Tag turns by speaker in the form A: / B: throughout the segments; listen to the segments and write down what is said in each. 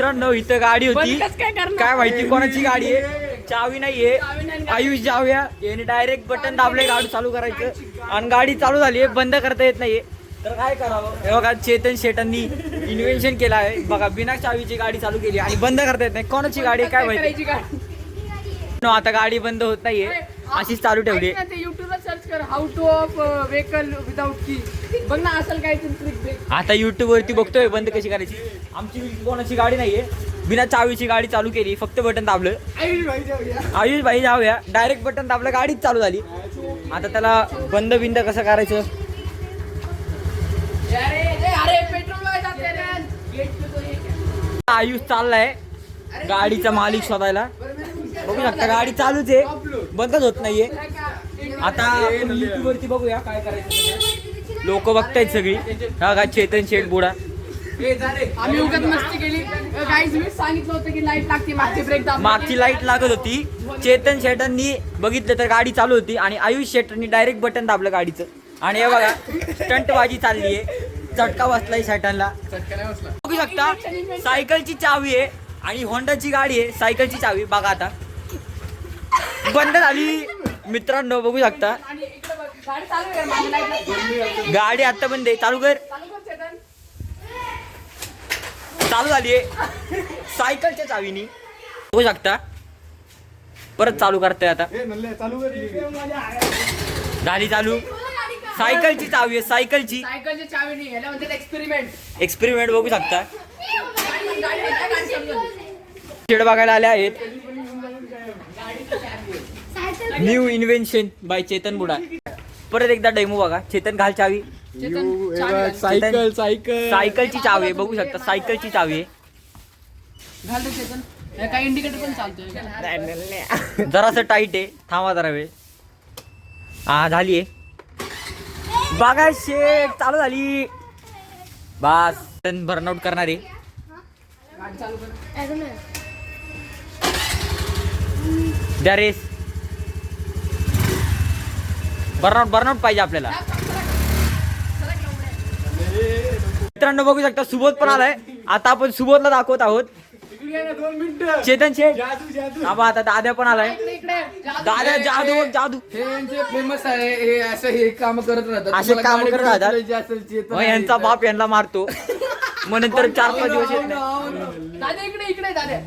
A: मित्रांनो इथं गाडी होती, काय माहिती कोणाची गाडी आहे, चावी नाहीये. आयुष जाऊया याने डायरेक्ट बटन दाबले गाडी चालू करायचं आणि गाडी चालू झाली आहे, बंद करता येत नाहीये. तर काय करावं, हे बघा चेतन शेटांनी इन्व्हेन्शन केलं आहे बघा, बिना चावीची गाडी चालू केली आणि बंद करता येत नाही. कोणाची गाडी काय माहिती. आता गाडी बंद होत नाहीये, अशीच चालू ठेवली.
B: युट्यूबला सर्च कर how two of vehicle without की, बघ ना असेल काय ट्रिक.
A: आता युट्यूब वरती बघतोय बंद कशी करायची. आमची कोणाची गाडी नाहीये, बिना चावीची गाडी चालू केली, फक्त बटन दाबलं. आयुष भाई जाऊया, डायरेक्ट बटन दाबलं, गाडीच चालू झाली. आता त्याला बंद बिंद कसं करायचं. आयुष चाललाय गाडीचा मालिक शोधायला. बघू शकता गाडी चालूच आहे, बंदच होत नाहीये. आता युट्यूब वरती बघूया काय करायचं. लोक बघतायत सगळी. हा का चेतन शेठ बुडा.
B: आम्ही उगाच मस्ती केली. गाईज मी सांगितलं होतं की लाईट लागते, मागची ब्रेक दाब.
A: मागची लाईट लागत होती. चेतन शेटांनी बघितलं तर गाडी चालू होती आणि आयुष शेटांनी डायरेक्ट बटन दाबलं गाडीचं. आणि हे बघा स्टंटबाजी चालली आहे, चटका बसलाय शेटांना. बघू शकता सायकलची चावी आहे आणि होंडाची गाडी आहे. सायकलची चावी बघा आता बंद झाली मित्रांनो, बघू शकता गाडी आता बंद आहे. चालू कर. चालू झाली आहे सायकलच्या चावीनी. बघू शकता परत चालू करताय. आता झाली चालू. सायकलची चावी आहे, सायकलची
B: चावी नाही, याला म्हणतात एक्सपेरिमेंट.
A: एक्सपेरिमेंट बघू शकता. शेड बघायला आले आहेत. New invention by Chetan Buda. परत एकदा डेमो बघा. चेतन घाल चावी.
C: सायकल सायकल
A: सायकलची चावी आहे, बघू शकता सायकलची चावी आहे.
B: घाल रे चेतन. काही इंडिकेटर पण चालतोय.
A: जरासं टाईट आहे, थांबा जरा वेळ. हा झाली आहे बघा शेट चालू झाली. बस बर्नआउट करणार आहे.
B: गाडी चालू कर.
A: द्या रेस. बर्नआउट पाहिजे आपल्याला. मित्रांनो बघू शकता सुबोध पण आलाय. आता आपण सुबोधला दाखवत आहोत. चेतन शेठ आता दाद्या पण आलाय. दाद्या जादू जादू
C: हे फेमस आहे. हे असं हे काम करत राहतात,
A: असे काम करत राहतात.
C: राहतात.
A: यांचा बाप यांना मारतो, मग नंतर 4-5 दिवस येत नाही.
B: दादा इकडे दादा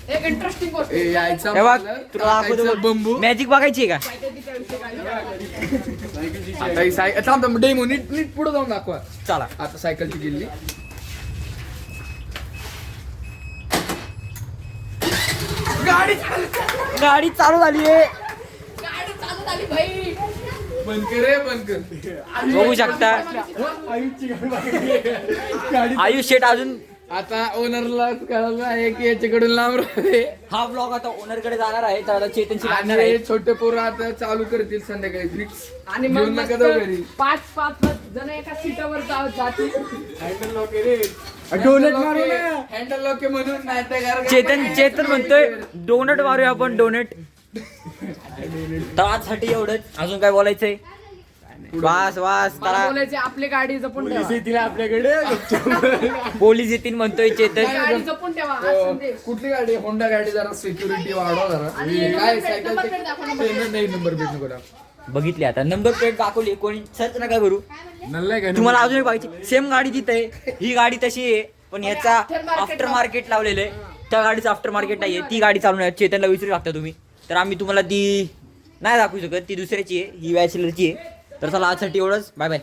B: एक इंटरेस्टिंग गोष्ट.
A: हे बघ तुला दाखवतो.
C: बंबू
A: मॅजिक बघायची आहे का.
C: आता ही सायकल डेमो नीट नीट पुढे जाऊन दाखवा.
A: चला
C: आता सायकलची गेली.
A: गाडी चालू झाली आहे.
B: गाडी चालू झाली भाई.
C: बंद कर रे, बंद कर.
A: बघू शकता आयुष शेठ अजून.
C: आता ओनरला कळलं आहे की याच्याकडून लांब राहते.
A: हा ब्लॉग आता ओनर कडे जाणार आहे. तर आता चेतनची
C: आणि
A: लागणार आहे.
C: हे छोटे पोरं आता चालू करतील संध्याकाळी फिक्स.
B: आणि मग मस्त 5-5 जण एका सीटावर जातील.
C: डोनेट मारू ना, हँडल लॉक म्हणून नाही तर
A: चेतन म्हणतोय डोनेट मारूया आपण. डोनेट तर आजसाठी एवढंच. अजून काय बोलायचंय. वास
B: मला बोलायचे आपली गाडी जपून ठेवा.
C: आपल्याकडे
A: पोलीस येतील म्हणतोय चेतन.
B: गाडी जपून ठेवा हा संदेश.
C: कुठली गाडी. होंडा गाडी. जरा सिक्युरिटी वाढवा जरा. काय सायकल नाही नंबर प्लेट नको टाकू.
A: बघितली आता नंबर प्लेट दाखवली. कोणी सर्च नका करू.
C: नल्ला काय
A: तुम्हाला अजून एक पाहिजे सेम गाडी तिथे आहे. ही गाडी तशी आहे पण ह्याचा आफ्टर मार्केट लावलेलं आहे. त्या गाडीचं आफ्टर मार्केट नाहीये. ती गाडी चालवून आहे. चेतनला विचारू लागता तुम्ही. तर आम्ही तुम्हाला ती नाही दाखवू शकत. ती दुसऱ्याची आहे. ही बॅचलरची आहे. तर चला आजसाठी एवढंच. Bye bye.